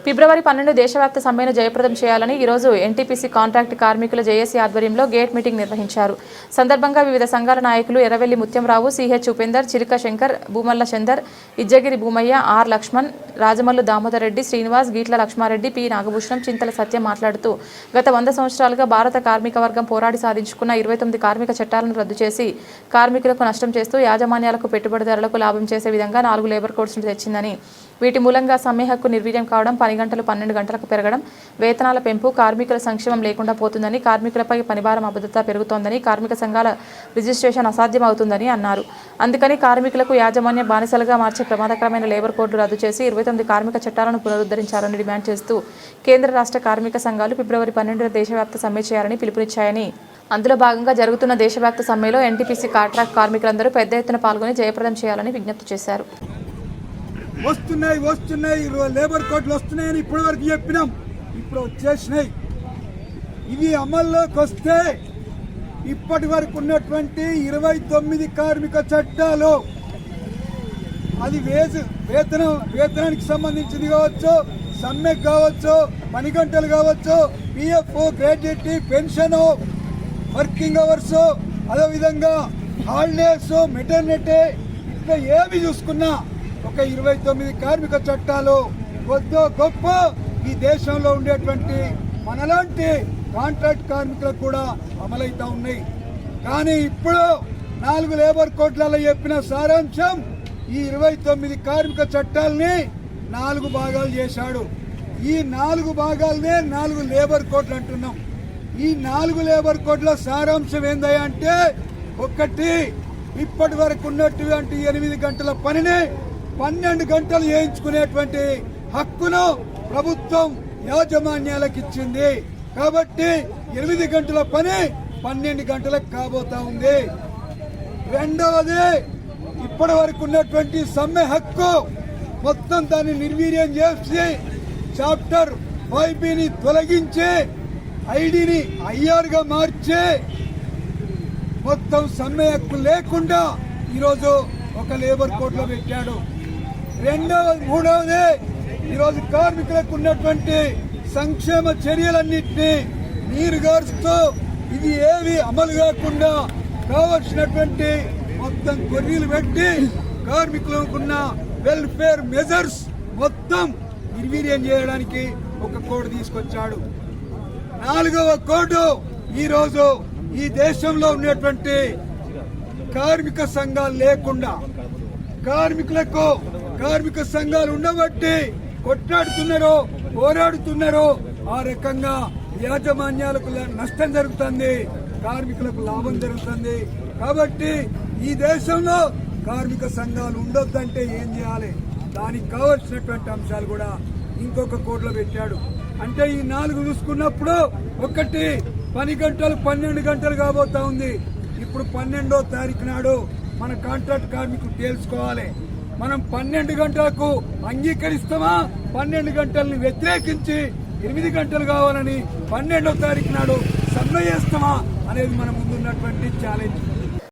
ఫిబ్రవరి 12 దేశవ్యాప్త సమ్మెను జయప్రదం చేయాలని ఈరోజు ఎన్టీపీసీ కాంట్రాక్ట్ కార్మికుల జేఏసీ ఆధ్వర్యంలో గేట్ మీటింగ్ నిర్వహించారు. సందర్భంగా వివిధ సంఘాల నాయకులు ఎర్రవెల్లి ముత్యంరావు, సిహెచ్ ఉపేందర్, చిరుక శంకర్, భూమల్ల చందర్, ఇజ్జగిరి భూమయ్య, ఆర్ లక్ష్మణ్, రాజమల్లు దామోదర్ రెడ్డి, శ్రీనివాస్, గీట్ల లక్ష్మారెడ్డి, పి నాగభూషణం, చింతల సత్యం మాట్లాడుతూ గత 100 సంవత్సరాలుగా భారత కార్మిక వర్గం పోరాడి సాధించుకున్న 29 కార్మిక చట్టాలను రద్దు చేసి కార్మికులకు నష్టం చేస్తూ యాజమాన్యాలకు పెట్టుబడిదారులకు లాభం చేసే విధంగా 4 లేబర్ కోడ్స్ను తెచ్చిందని, వీటి మూలంగా సమ్మె హక్కు నిర్వీర్యం కావడం, పని గంటలు 12 గంటలకు పెరగడం, వేతనాల పెంపు, కార్మికుల సంక్షేమం లేకుండా పోతుందని, కార్మికులపై పనిభారం అబద్ధత పెరుగుతోందని, కార్మిక సంఘాల రిజిస్ట్రేషన్ అసాధ్యం అవుతుందని అన్నారు. అందుకని కార్మికులకు యాజమాన్య బానిసలుగా మార్చే ప్రమాదకరమైన లేబర్ కోడ్లు రద్దు చేసి 29 కార్మిక చట్టాలను పునరుద్ధరించాలని డిమాండ్ చేస్తూ కేంద్ర రాష్ట్ర కార్మిక సంఘాలు ఫిబ్రవరి 12 దేశవ్యాప్త సమ్మె చేయాలని పిలుపునిచ్చాయని, అందులో భాగంగా జరుగుతున్న దేశవ్యాప్త సమ్మెలో ఎన్టీపీసీ కాంట్రాక్ట్ కార్మికులందరూ పెద్ద ఎత్తున పాల్గొని జయప్రదం చేయాలని విజ్ఞప్తి చేశారు. వస్తున్నాయి లేబర్ కోడ్లు వస్తున్నాయని ఇప్పటి వరకు చెప్పినాం. ఇప్పుడు వచ్చేసినాయి. ఇవి అమల్లోకి వస్తే ఇప్పటి వరకు ఉన్నటువంటి 29 కార్మిక చట్టాలు, అది వేతనానికి సంబంధించింది కావచ్చు, సమ్మెకు కావచ్చు, పని గంటలు కావచ్చు, PF, gratuity, pension, working hours, అదేవిధంగా హాలిడేస్, మెటర్నిటీ, ఇట్లా ఏమి చూసుకున్నా ఒక 29 కార్మిక చట్టాలు కొద్దో గొప్ప ఈ దేశంలో ఉండేటువంటి మనలాంటి కాంట్రాక్ట్ కార్మికులకు కూడా అమలవుతా ఉన్నాయి. కానీ ఇప్పుడు 4 లేబర్ కోడ్లలో చెప్పిన సారాంశం ఈ 29 కార్మిక చట్టాలని 4 భాగాలు చేశాడు. ఈ 4 భాగాలనే 4 లేబర్ కోడ్లు అంటున్నాం. ఈ 4 లేబర్ కోడ్ల సారాంశం ఏందయ్యా అంటే, ఒకటి, ఇప్పటి వరకు ఉన్నటువంటి 8 గంటల పనిని 12 గంటలు చేయించుకునేటువంటి హక్కును ప్రభుత్వం యాజమాన్యాలకు ఇచ్చింది. కాబట్టి 8 గంటల పని 12 గంటలకు కాబోతా ఉంది. రెండవది, ఇప్పటి వరకు ఉన్నటువంటి సమ్మె హక్కు మొత్తం దాన్ని నిర్వీర్యం చేసి చాప్టర్ 5బిని తొలగించి ఐడిని ఐఆర్గా మార్చి మొత్తం సమ్మె హక్కు లేకుండా ఈరోజు ఒక లేబర్ కోడ్లో పెట్టాడు. మూడవది, ఈరోజు కార్మికులకు ఉన్నటువంటి సంక్షేమ చర్యలన్నింటినీ నీరుగారుస్తూ ఇది ఏవి అమలు కాకుండా కావలసినటువంటి మొత్తం కొర్రీలు పెట్టి కార్మికులకున్న వెల్ఫేర్ మెజర్స్ మొత్తం నిర్వీర్యం చేయడానికి ఒక కోడ్ తీసుకొచ్చాడు. 4వ కోడ్, ఈరోజు ఈ దేశంలో ఉన్నటువంటి కార్మిక సంఘాలు లేకుండా కార్మిక సంఘాలు ఉండబట్టి కొట్లాడుతున్నారో పోరాడుతున్నారో ఆ రకంగా యాజమాన్యాలకు నష్టం జరుగుతుంది, కార్మికులకు లాభం జరుగుతుంది. కాబట్టి ఈ దేశంలో కార్మిక సంఘాలు ఉండొద్దంటే ఏం చేయాలి, దానికి కావలసినటువంటి అంశాలు కూడా ఇంకొక కోడ్లో పెట్టాడు. అంటే ఈ 4 చూసుకున్నప్పుడు, ఒకటి, పని గంటలు 12 గంటలు కాబోతా ఉంది. ఇప్పుడు 12వ తారీఖు నాడు మన కాంట్రాక్ట్ కార్మికులు తెలుసుకోవాలి, మనం 12 గంటలకు అంగీకరిస్తామా, 12 గంటలను వ్యతిరేకించి 8 గంటలు కావాలని 12వ తారీఖు నాడు సమ్మె చేస్తామా అనేది మన ముందున్నటువంటి ఛాలెంజ్.